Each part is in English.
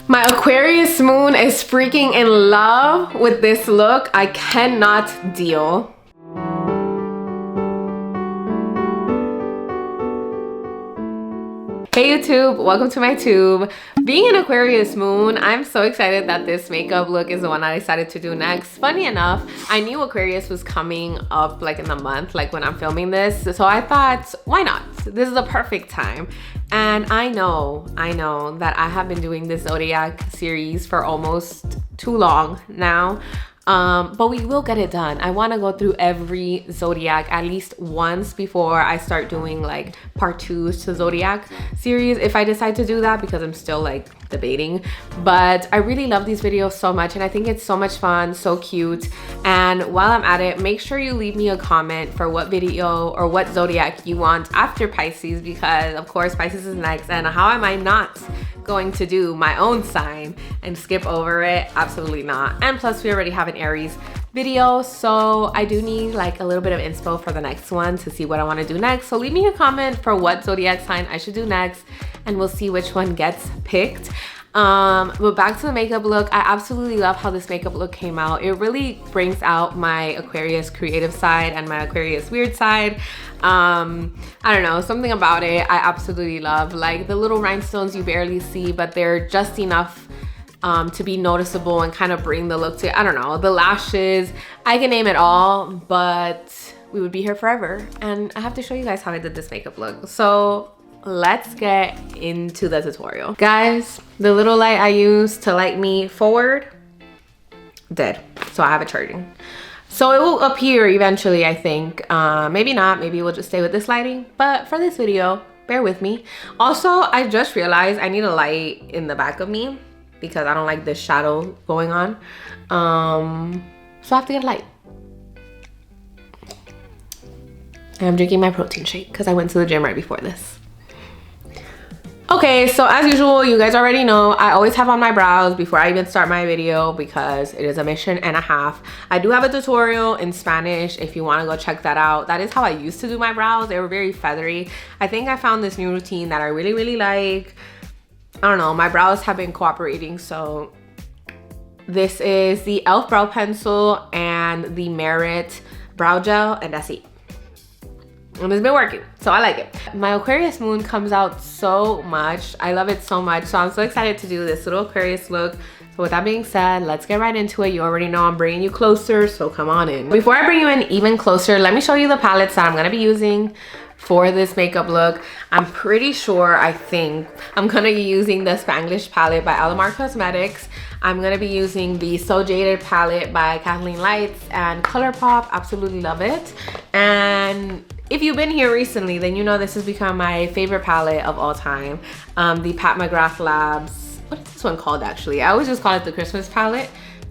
My Aquarius moon is freaking in love with this look. I cannot deal. Hey YouTube, welcome to my tube. Being an Aquarius moon, I'm so excited that this makeup look is the one I decided to do next. Funny enough, I knew Aquarius was coming up like in a month, like when I'm filming this. So I thought, why not? This is the perfect time. And I know that I have been doing this Zodiac series for almost too long now. But we will get it done. I want to go through every Zodiac at least once before I start doing like part 2s to Zodiac series, if I decide to do that, because I'm still like debating. But I really love these videos so much, and I think it's so much fun, so cute. And while I'm at it, make sure you leave me a comment for what video or what Zodiac you want after Pisces, because of course Pisces is next, and how am I not going to do my own sign and skip over it? Absolutely not. And plus we already have an Aries video, so I do need like a little bit of inspo for the next one to see what I want to do next. So leave me a comment for what Zodiac sign I should do next, and we'll see which one gets picked. But back to the makeup look, I absolutely love how this makeup look came out. It really brings out my Aquarius creative side and my Aquarius weird side. I don't know, something about it I absolutely love. Like the little rhinestones you barely see, but they're just enough to be noticeable and kind of bring the look to, I don't know, the lashes. I can name it all, but we would be here forever. And I have to show you guys how I did this makeup look. So let's get into the tutorial. Guys, the little light I used to light me forward, dead. So I have it charging. So it will appear eventually, I think. Maybe not, maybe we'll just stay with this lighting. But for this video, bear with me. Also, I just realized I need a light in the back of me because I don't like this shadow going on. So I have to get a light. And I'm drinking my protein shake because I went to the gym right before this. Okay, so as usual, you guys already know I always have on my brows before I even start my video because it is a mission and a half. I do have a tutorial in Spanish if you want to go check that out. That is how I used to do my brows. They were very feathery. I think I found this new routine that I really like. I don't know, my brows have been cooperating. So this is the e.l.f. brow pencil and the Merit brow gel, and that's it. And it's been working, so I like it. My Aquarius moon comes out so much. I love it so much. So I'm so excited to do this little Aquarius look. So with that being said, let's get right into it. You already know I'm bringing you closer, so come on in. Before I bring you in even closer, let me show you the palettes that I'm gonna be using for this makeup look. I'm pretty sure, I think, I'm gonna be using the Spanglish palette by Alamar Cosmetics. I'm gonna be using the So Jaded palette by Kathleen Lights and ColourPop. Absolutely love it. And if you've been here recently, then you know this has become my favorite palette of all time. The Pat McGrath Labs, what is this one called actually? I always just call it the Christmas palette.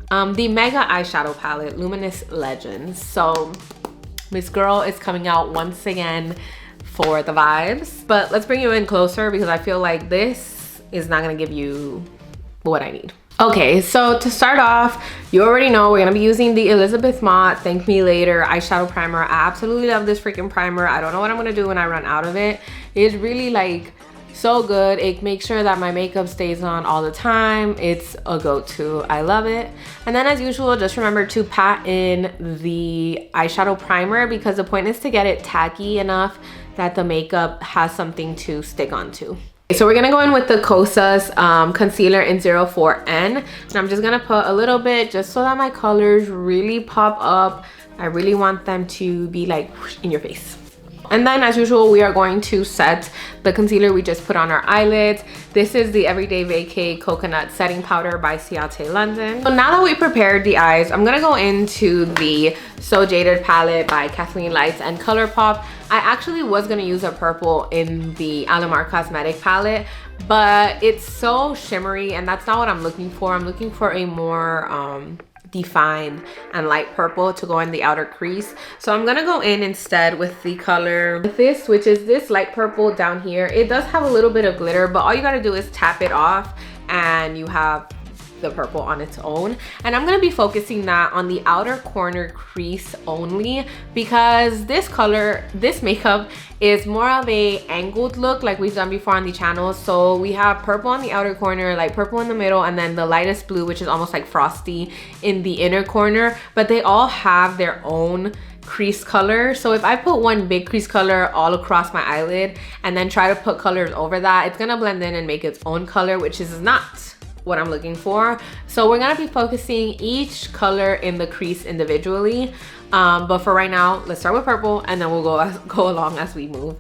The Mega Eyeshadow Palette, Luminous Legends. So this girl is coming out once again for the vibes. But let's bring you in closer because I feel like this is not gonna give you what I need. Okay, so to start off, you already know we're gonna be using the Elizabeth Mott Thank Me Later eyeshadow primer. I absolutely love this freaking primer. I don't know what I'm gonna do when I run out of it. It's really like so good. It makes sure that my makeup stays on all the time. It's a go-to. I love it. And then as usual, just remember to pat in the eyeshadow primer because the point is to get it tacky enough that the makeup has something to stick onto. So we're gonna go in with the Kosas concealer in 04N, and I'm just gonna put a little bit just so that my colors really pop up. I really want them to be like whoosh, in your face. And then as usual, we are going to set the concealer we just put on our eyelids. This is the Everyday Vacay Coconut Setting Powder by Ciate London. So now that we prepared the eyes, I'm gonna go into the So Jaded palette by Kathleen Lights and ColourPop. I actually was gonna use a purple in the Alamar Cosmetic palette, but it's so shimmery and that's not what I'm looking for. I'm looking for a more defined and light purple to go in the outer crease. So I'm gonna go in instead with the color this, which is this light purple down here. It does have a little bit of glitter, but all you gotta do is tap it off and you have the purple on its own. And I'm gonna be focusing that on the outer corner crease only, because this color, this makeup is more of a angled look like we've done before on the channel. So we have purple on the outer corner, like purple in the middle, and then the lightest blue, which is almost like frosty, in the inner corner, but they all have their own crease color. So if I put one big crease color all across my eyelid and then try to put colors over that, it's gonna blend in and make its own color, which is not what I'm looking for. So we're gonna be focusing each color in the crease individually. But for right now, let's start with purple and then we'll go along as we move.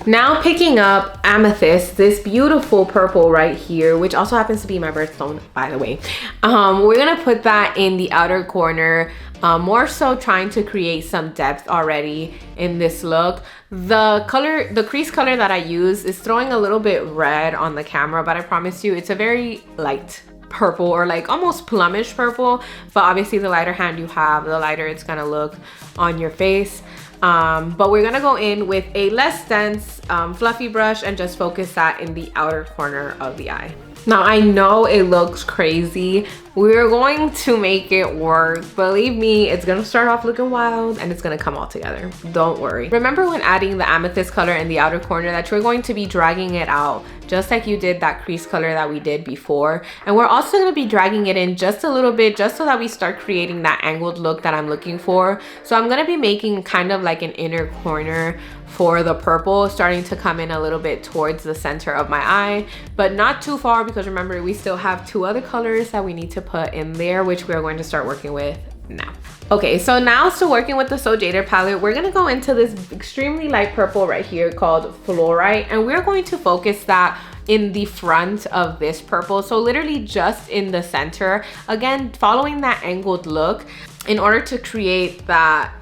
Now picking up Amethyst, this beautiful purple right here, which also happens to be my birthstone, by the way. We're gonna put that in the outer corner, more so trying to create some depth already in this look. The crease color that I use is throwing a little bit red on the camera, but I promise you it's a very light purple, or like almost plumish purple. But obviously the lighter hand you have, the lighter it's gonna look on your face. But we're gonna go in with a less dense fluffy brush and just focus that in the outer corner of the eye. Now I know it looks crazy. We're going to make it work. Believe me, it's gonna start off looking wild and it's gonna come all together. Don't worry. Remember when adding the amethyst color in the outer corner that you're going to be dragging it out just like you did that crease color that we did before. And we're also gonna be dragging it in just a little bit, just so that we start creating that angled look that I'm looking for. So I'm gonna be making kind of like an inner corner for the purple, starting to come in a little bit towards the center of my eye, but not too far, because remember, we still have two other colors that we need to put in there, which we are going to start working with now. Okay, so now to working with the So Jaded palette, we're gonna go into this extremely light purple right here called Fluorite, and we're going to focus that in the front of this purple. So literally just in the center, again, following that angled look in order to create that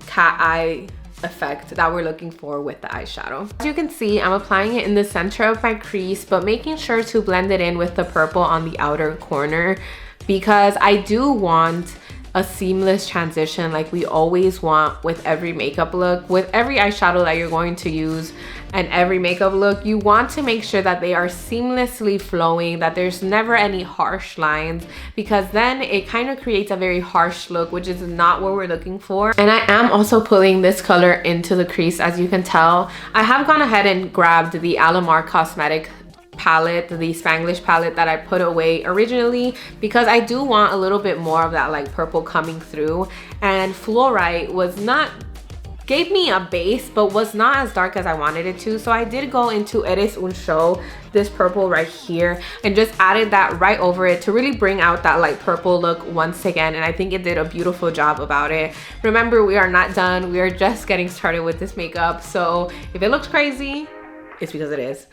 cat eye effect that we're looking for with the eyeshadow. As you can see, I'm applying it in the center of my crease, but making sure to blend it in with the purple on the outer corner, because I do want a seamless transition like we always want with every makeup look. With every eyeshadow that you're going to use and every makeup look, you want to make sure that they are seamlessly flowing, that there's never any harsh lines, because then it kind of creates a very harsh look, which is not what we're looking for. And I am also pulling this color into the crease. As you can tell, I have gone ahead and grabbed the Alamar Cosmetic palette, the Spanglish palette that I put away originally, because I do want a little bit more of that like purple coming through. And Fluorite gave me a base, but was not as dark as I wanted it to. So I did go into Eres un Show, this purple right here, and just added that right over it to really bring out that light purple look once again. And I think it did a beautiful job about it. Remember, we are not done. We are just getting started with this makeup. So if it looks crazy, it's because it is,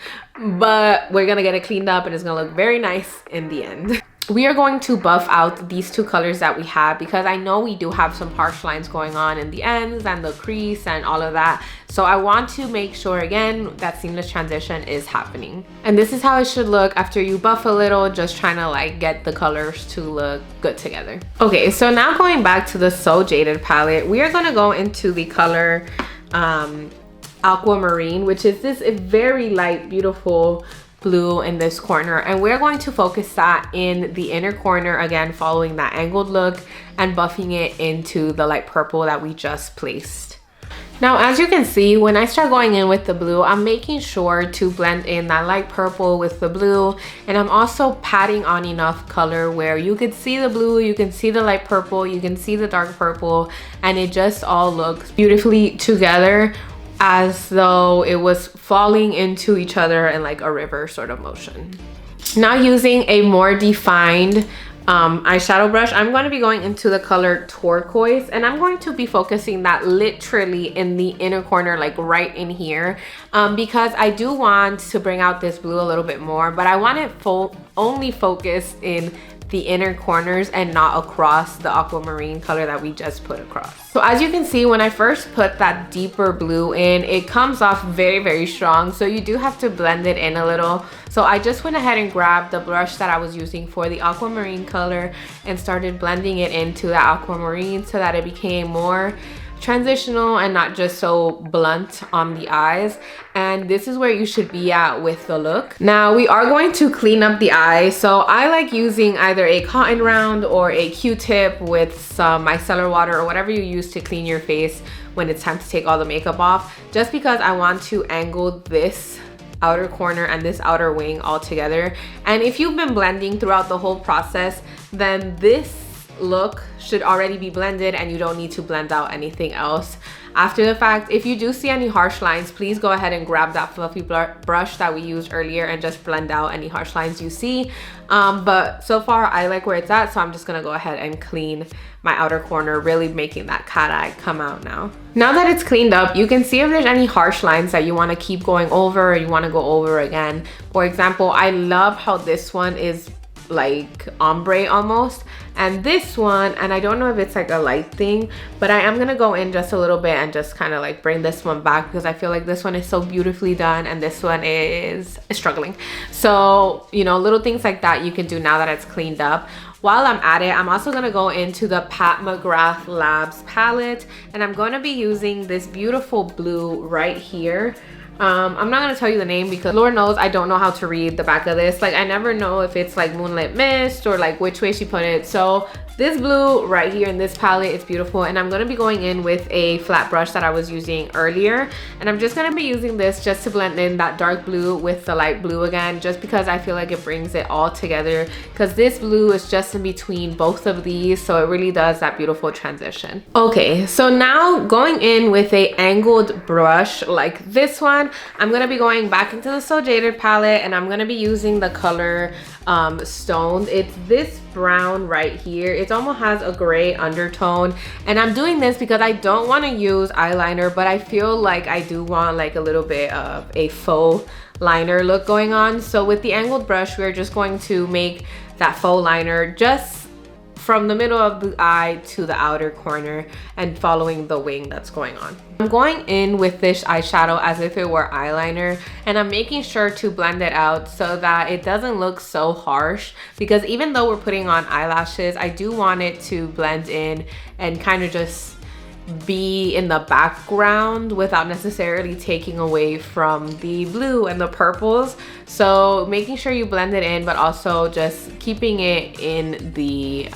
but we're gonna get it cleaned up and it's gonna look very nice in the end. We are going to buff out these two colors that we have, because I know we do have some harsh lines going on in the ends and the crease and all of that. So I want to make sure, again, that seamless transition is happening. And this is how it should look after you buff a little, just trying to like get the colors to look good together. Okay, so now going back to the So Jaded palette, we are gonna go into the color Aquamarine, which is this very light, beautiful blue in this corner, and we're going to focus that in the inner corner, again following that angled look and buffing it into the light purple that we just placed. Now, as you can see, when I start going in with the blue, I'm making sure to blend in that light purple with the blue, and I'm also patting on enough color where you can see the blue, you can see the light purple, you can see the dark purple, and it just all looks beautifully together, as though it was falling into each other in like a river sort of motion. Now, using a more defined eyeshadow brush, I'm going to be going into the color Turquoise, and I'm going to be focusing that literally in the inner corner, like right in here, because I do want to bring out this blue a little bit more, but I want it only focused in the inner corners and not across the aquamarine color that we just put across. So as you can see, when I first put that deeper blue in, it comes off very, very strong. So you do have to blend it in a little. So I just went ahead and grabbed the brush that I was using for the aquamarine color and started blending it into the aquamarine so that it became more transitional and not just so blunt on the eyes. And this is where you should be at with the look. Now we are going to clean up the eye, so I like using either a cotton round or a Q-tip with some micellar water or whatever you use to clean your face when it's time to take all the makeup off, just because I want to angle this outer corner and this outer wing all together. And if you've been blending throughout the whole process, then this look should already be blended and you don't need to blend out anything else after the fact. If you do see any harsh lines, please go ahead and grab that fluffy brush that we used earlier and just blend out any harsh lines you see. But so far I like where it's at, so I'm just gonna go ahead and clean my outer corner, really making that cat eye come out now. Now that it's cleaned up, you can see if there's any harsh lines that you want to keep going over or you want to go over again. For example, I love how this one is like ombre almost, and this one, and I don't know if it's like a light thing, but I am gonna go in just a little bit and just kind of like bring this one back because I feel like this one is so beautifully done and this one is struggling. So, you know, little things like that you can do now that it's cleaned up. While I'm at it, I'm also gonna go into the Pat McGrath Labs palette, and I'm gonna be using this beautiful blue right here. I'm not gonna tell you the name because Lord knows I don't know how to read the back of this. Like I never know if it's like Moonlit Mist or like which way she put it. So this blue right here in this palette is beautiful, and I'm gonna be going in with a flat brush that I was using earlier, and I'm just gonna be using this just to blend in that dark blue with the light blue again, just because I feel like it brings it all together, because this blue is just in between both of these, so it really does that beautiful transition. Okay, so now going in with a angled brush like this one, I'm gonna be going back into the So Jaded palette, and I'm gonna be using the color Stoned. It's this brown right here. It almost has a gray undertone, and I'm doing this because I don't want to use eyeliner, but I feel like I do want like a little bit of a faux liner look going on. So with the angled brush, we're just going to make that faux liner just from the middle of the eye to the outer corner and following the wing that's going on. I'm going in with this eyeshadow as if it were eyeliner, and I'm making sure to blend it out so that it doesn't look so harsh, because even though we're putting on eyelashes, I do want it to blend in and kind of just be in the background without necessarily taking away from the blue and the purples. So making sure you blend it in, but also just keeping it in the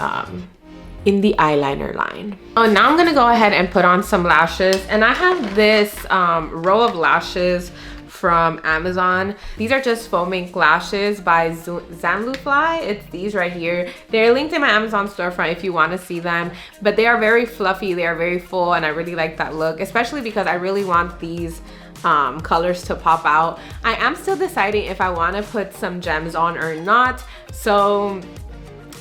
eyeliner line. Oh, now I'm gonna go ahead and put on some lashes, and I have this row of lashes from Amazon. These are just foam ink lashes by Zanlufly. It's these right here. They're linked in my Amazon storefront if you want to see them, but they are very fluffy, they are very full, and I really like that look, especially because I really want these colors to pop out. I am still deciding if I want to put some gems on or not, so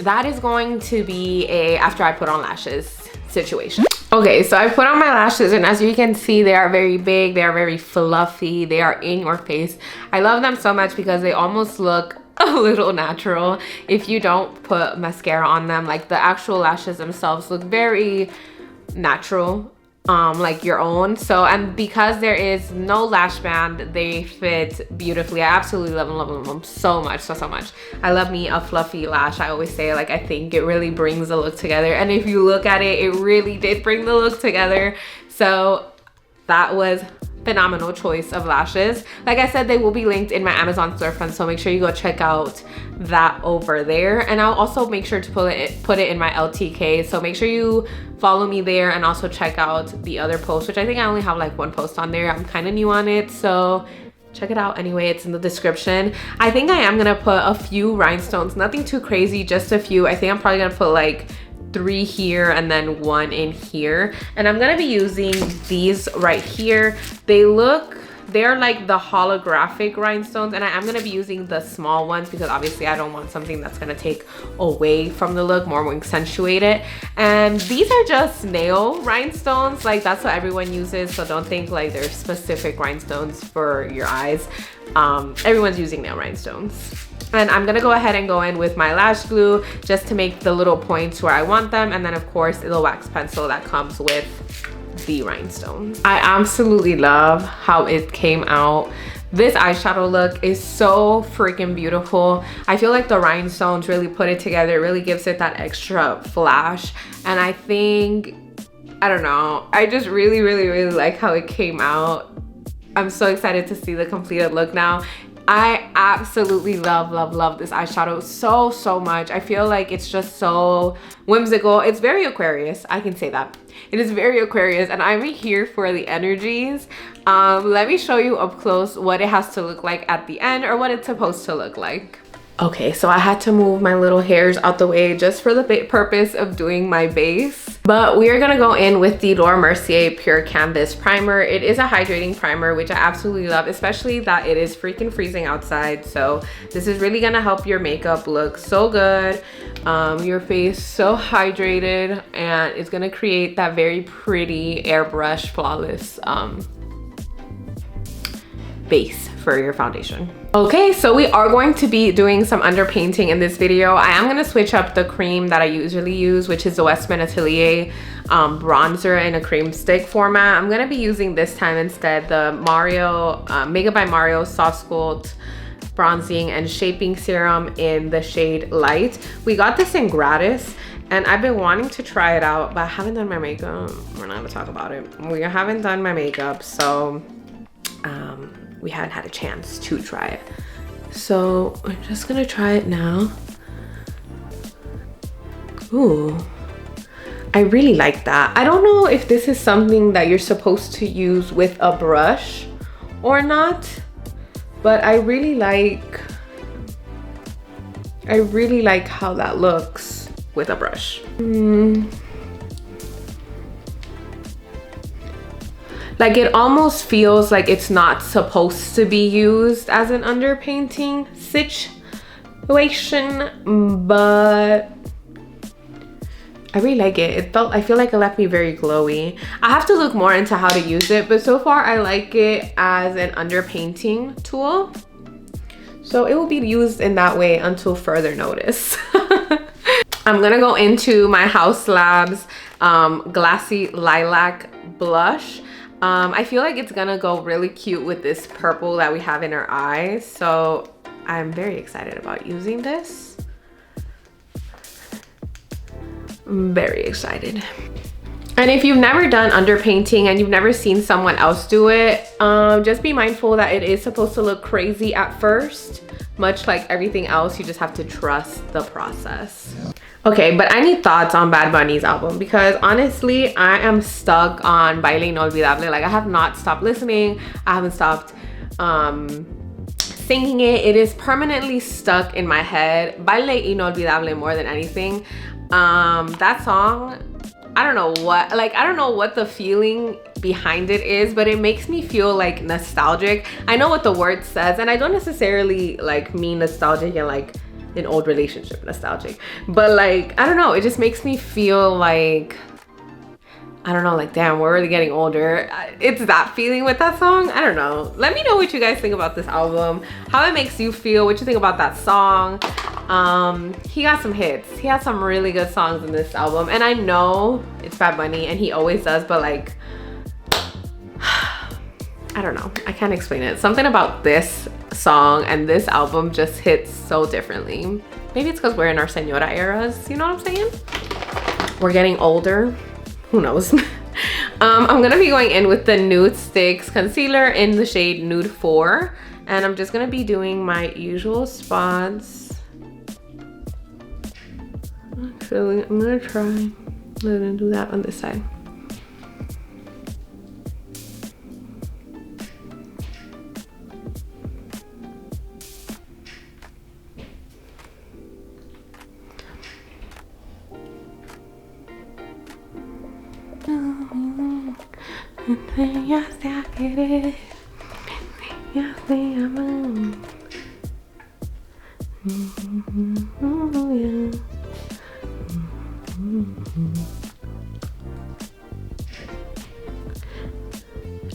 that is going to be a after I put on lashes situation. Okay, so I put on my lashes, and as you can see, they are very big, they are very fluffy, they are in your face. I love them so much because they almost look a little natural if you don't put mascara on them. Like the actual lashes themselves look very natural, like your own. So, and because there is no lash band, they fit beautifully. I absolutely love them so much, so much. I love me a fluffy lash. I always say, like, I think it really brings the look together, and if you look at it, it really did bring the look together. So that was phenomenal choice of lashes. Like I said, they will be linked in my Amazon storefront, so make sure you go check out that over there, and I'll also make sure to put it in my LTK, so make sure you follow me there and also check out the other post, which I think I only have like one post on there. I'm kind of new on it, so check it out anyway. It's in the description. I think I am gonna put a few rhinestones, nothing too crazy, just a few. I think I'm probably gonna put like 3 here and then 1 in here, and I'm gonna be using these right here. They're like the holographic rhinestones, and I am gonna be using the small ones because obviously I don't want something that's gonna take away from the look, more accentuate it. And these are just nail rhinestones, like that's what everyone uses, so don't think like they're specific rhinestones for your eyes. Everyone's using nail rhinestones. And I'm gonna go ahead and go in with my lash glue just to make the little points where I want them, and then of course the wax pencil that comes with the rhinestones. I absolutely love how it came out. This eyeshadow look is so freaking beautiful. I feel like the rhinestones really put it together. It really gives it that extra flash, and I think I don't know. I just really, really, really like how it came out. I'm so excited to see the completed look now. I absolutely love this eyeshadow so much. I feel like it's just so whimsical. It's very Aquarius, I can say that. It is very Aquarius, and I'm here for the energies. Let me show you up close what it has to look like at the end, or what it's supposed to look like. Okay, so I had to move my little hairs out the way just for the purpose of doing my base. But we are gonna go in with the Laura Mercier Pure Canvas Primer. It is a hydrating primer, which I absolutely love, especially that it is freaking freezing outside. So this is really gonna help your makeup look so good, your face so hydrated, and it's gonna create that very pretty airbrush flawless base for your foundation. Okay, so we are going to be doing some underpainting in this video. I am gonna switch up the cream that I usually use, which is the Westman Atelier bronzer in a cream stick format. I'm gonna be using this time instead the Makeup by Mario Soft Sculpt Bronzing and Shaping Serum in the shade Light. We got this in gratis, and I've been wanting to try it out, but I haven't done my makeup. We're not gonna talk about it. We haven't done my makeup, so we haven't had a chance to try it. So I'm just gonna try it now. Ooh, I really like that. I don't know if this is something that you're supposed to use with a brush or not, but I really like how that looks with a brush. Like, it almost feels like it's not supposed to be used as an underpainting situation, but I really like it. I feel like it left me very glowy. I have to look more into how to use it, but so far I like it as an underpainting tool. So it will be used in that way until further notice. I'm gonna go into my Haus Labs Glassy Lilac Blush. I feel like it's gonna go really cute with this purple that we have in our eyes. So I'm very excited about using this. I'm very excited. And if you've never done underpainting and you've never seen someone else do it, just be mindful that it is supposed to look crazy at first. Much like everything else, you just have to trust the process. Okay, but I need thoughts on Bad Bunny's album, because honestly, I am stuck on Baile Inolvidable. Like, I have not stopped listening. I haven't stopped singing it. It is permanently stuck in my head. Baile Inolvidable more than anything. That song, I don't know what the feeling behind it is, but it makes me feel like nostalgic. I know what the word says, and I don't necessarily like mean nostalgic and like an old relationship nostalgic, but like, I don't know, it just makes me feel like, I don't know, like, damn, we're really getting older. It's that feeling with that song. I don't know. Let me know what you guys think about this album, how it makes you feel, what you think about that song. He got some hits. He has some really good songs in this album, and I know it's Bad Bunny and he always does, but like, I don't know, I can't explain it. Something about this song and this album just hits so differently. Maybe it's because we're in our senora eras, you know what I'm saying? We're getting older, who knows? I'm gonna be going in with the Nude Sticks concealer in the shade Nude 4, and I'm just gonna be doing my usual spots. Actually, I'm gonna do that on this side.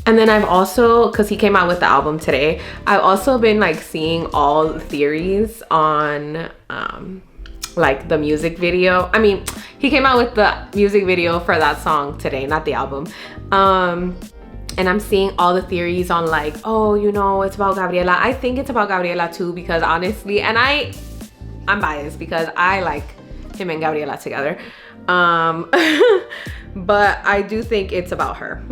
And then I've also, because he came out with the album today, I've also been like seeing all the theories on like the music video. I mean, he came out with the music video for that song today, not the album. And I'm seeing all the theories on like, oh, you know, it's about Gabriela. I think it's about Gabriela too, because honestly, and I'm biased because I like him and Gabriela together. But I do think it's about her.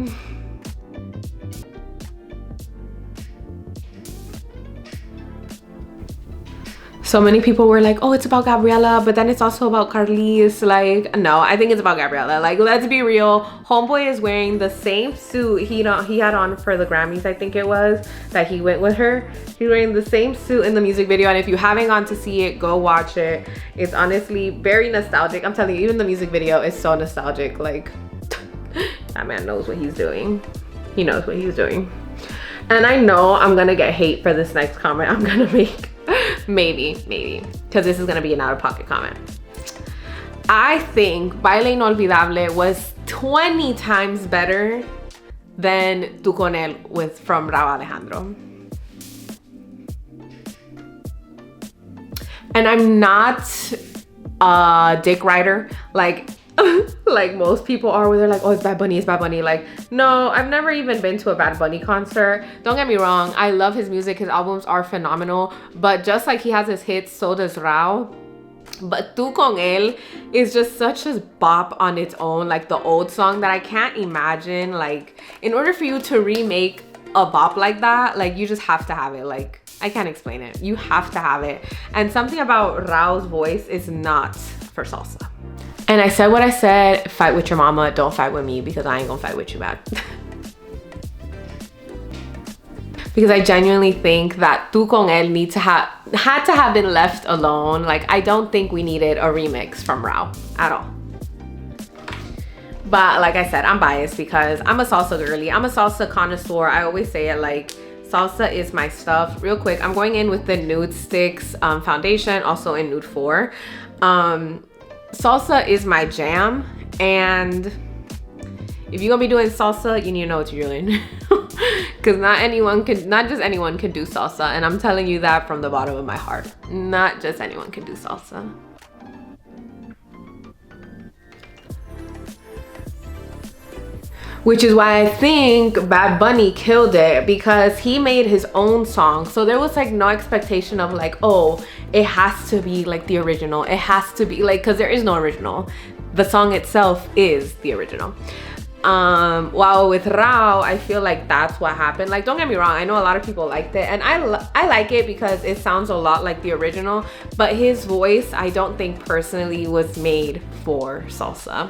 So many people were like, oh, it's about Gabriela, but then it's also about Carlis. Like, no, I think it's about Gabriela. Like, let's be real. Homeboy is wearing the same suit he had on for the Grammys, I think it was, that he went with her. He's wearing the same suit in the music video. And if you haven't gone to see it, go watch it. It's honestly very nostalgic. I'm telling you, even the music video is so nostalgic. Like, that man knows what he's doing. He knows what he's doing. And I know I'm gonna get hate for this next comment I'm gonna make. Maybe, because this is gonna be an out-of-pocket comment. I think Baile Inolvidable was 20 times better than Tu Con Él from Rauw Alejandro. And I'm not a dick rider like like most people are, where they're like, oh, it's Bad Bunny, it's Bad Bunny. Like, no, I've never even been to a Bad Bunny concert. Don't get me wrong, I love his music, his albums are phenomenal, but just like he has his hits, so does Rauw. But Tu Con Él is just such a bop on its own, like the old song, that I can't imagine, like, in order for you to remake a bop like that, like, you just have to have it. Like, I can't explain it. You have to have it. And something about Rauw's voice is not for salsa. And I said what I said, fight with your mama, don't fight with me, because I ain't gonna fight with you back. Because I genuinely think that Tu Con Él had to have been left alone. Like, I don't think we needed a remix from Rauw at all. But like I said, I'm biased because I'm a salsa girly. I'm a salsa connoisseur. I always say it, like, salsa is my stuff. Real quick, I'm going in with the Nude Sticks foundation, also in Nude 4. Salsa is my jam, and if you're gonna be doing salsa, you need to know what you're doing. Because not just anyone can do salsa, and I'm telling you that from the bottom of my heart. Not just anyone can do salsa. Which is why I think Bad Bunny killed it, because he made his own song. So there was like no expectation of like, oh, it has to be like the original. It has to be like, because there is no original. The song itself is the original. While with Rauw, I feel like that's what happened. Like, don't get me wrong, I know a lot of people liked it, and I like it because it sounds a lot like the original, but his voice, I don't think personally was made for salsa.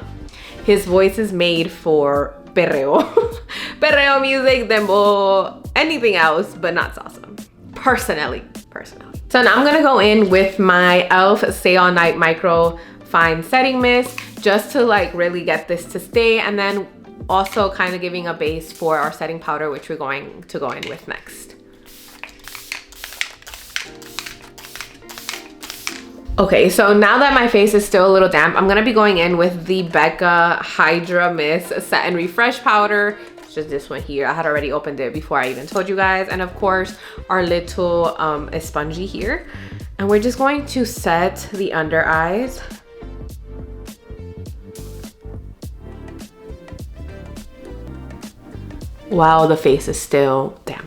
His voice is made for perreo. Perreo music, dembow, anything else, but not salsa. Personally. So now I'm gonna go in with my e.l.f. Stay All Night Micro Fine Setting Mist, just to like really get this to stay, and then also kind of giving a base for our setting powder, which we're going to go in with next. Okay, so now that my face is still a little damp, I'm gonna be going in with the Backkk Hydra Mist Set and Refresh Powder. It's just this one here. I had already opened it before I even told you guys. And of course, our little spongy here. And we're just going to set the under eyes. While the face is still damp.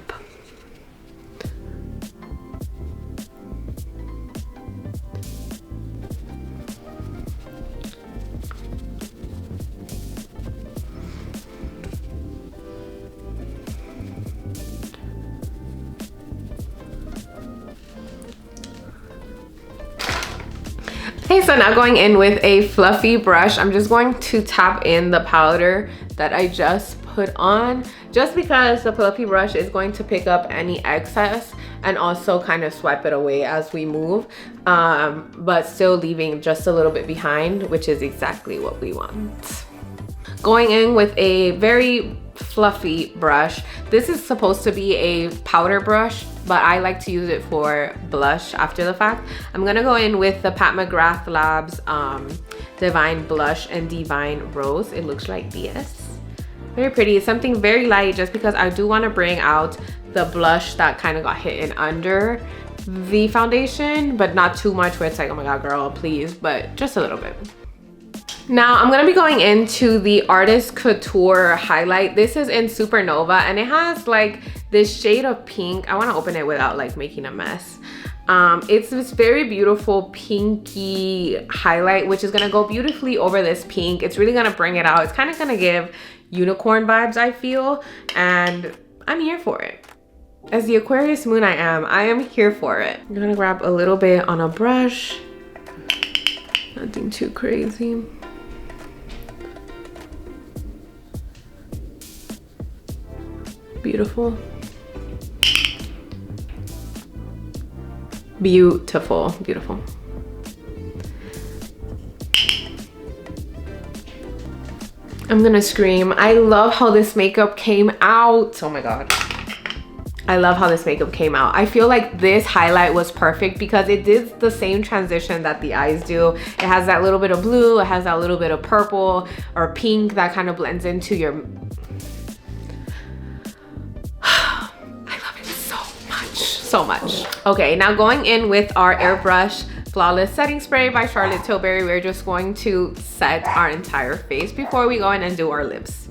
Okay, so now going in with a fluffy brush, I'm just going to tap in the powder that I just put on, just because the fluffy brush is going to pick up any excess and also kind of swipe it away as we move, but still leaving just a little bit behind, which is exactly what we want. Going in with a very fluffy brush. This is supposed to be a powder brush, but I like to use it for blush after the fact. I'm gonna go in with the Pat McGrath Labs Divine Blush and Divine Rose. It looks like this. Very pretty. It's something very light, just because I do want to bring out the blush that kind of got hidden under the foundation, but not too much where it's like, oh my god girl, please, but just a little bit. Now I'm gonna be going into the Artist Couture highlight. This is in Supernova, and it has like this shade of pink. I want to open it without like making a mess. It's this very beautiful pinky highlight, which is gonna go beautifully over this pink. It's really gonna bring it out. It's kind of gonna give unicorn vibes, I feel, and I'm here for it. As the Aquarius moon I am here for it. I'm gonna grab a little bit on a brush. Nothing too crazy. Beautiful. Beautiful, beautiful. I'm gonna scream. I love how this makeup came out. Oh my God. I love how this makeup came out. I feel like this highlight was perfect because it did the same transition that the eyes do. It has that little bit of blue, it has that little bit of purple or pink that kind of blends into your... so much. Okay, now going in with our airbrush flawless setting spray by Charlotte Tilbury, we're just going to set our entire face before we go in and do our lips.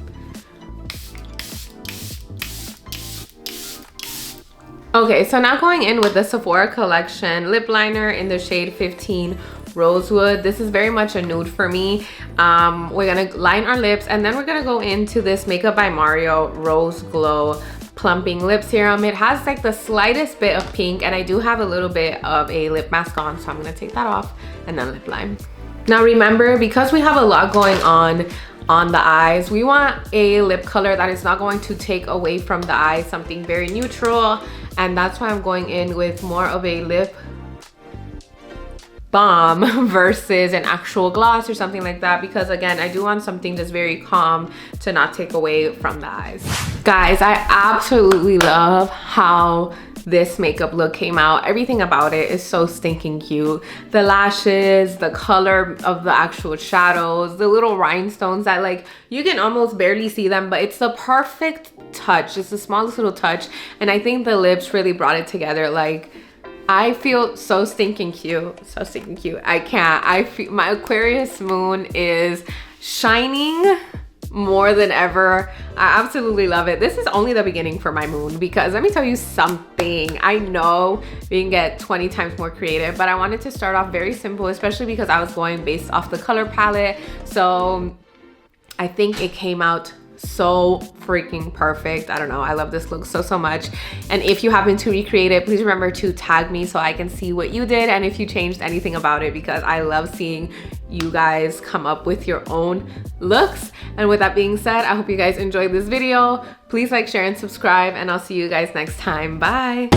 Okay, so now going in with the Sephora collection lip liner in the shade 15 Rosewood. This is very much a nude for me. We're gonna line our lips and then we're gonna go into this Makeup by Mario Rose Glow Plumping Lip Serum. It has like the slightest bit of pink, and I do have a little bit of a lip mask on, so I'm gonna take that off and then lip line. Now remember, because we have a lot going on the eyes, we want a lip color that is not going to take away from the eyes, something very neutral, and that's why I'm going in with more of a lip balm versus an actual gloss or something like that, because again, I do want something just very calm to not take away from the eyes. Guys, I absolutely love how this makeup look came out. Everything about it is so stinking cute. The lashes, the color of the actual shadows, the little rhinestones that like you can almost barely see them, but it's the perfect touch. It's the smallest little touch, and I think the lips really brought it together. Like, I feel so stinking cute, so stinking cute. I can't. I feel my Aquarius moon is shining more than ever. I absolutely love it. This is only the beginning for my moon, because let me tell you something. I know we can get 20 times more creative, but I wanted to start off very simple, especially because I was going based off the color palette. So I think it came out so freaking perfect. I don't know, I love this look so much. And if you happen to recreate it, please remember to tag me so I can see what you did and if you changed anything about it, because I love seeing you guys come up with your own looks. And with that being said, I hope you guys enjoyed this video. Please like, share, and subscribe, and I'll see you guys next time. Bye.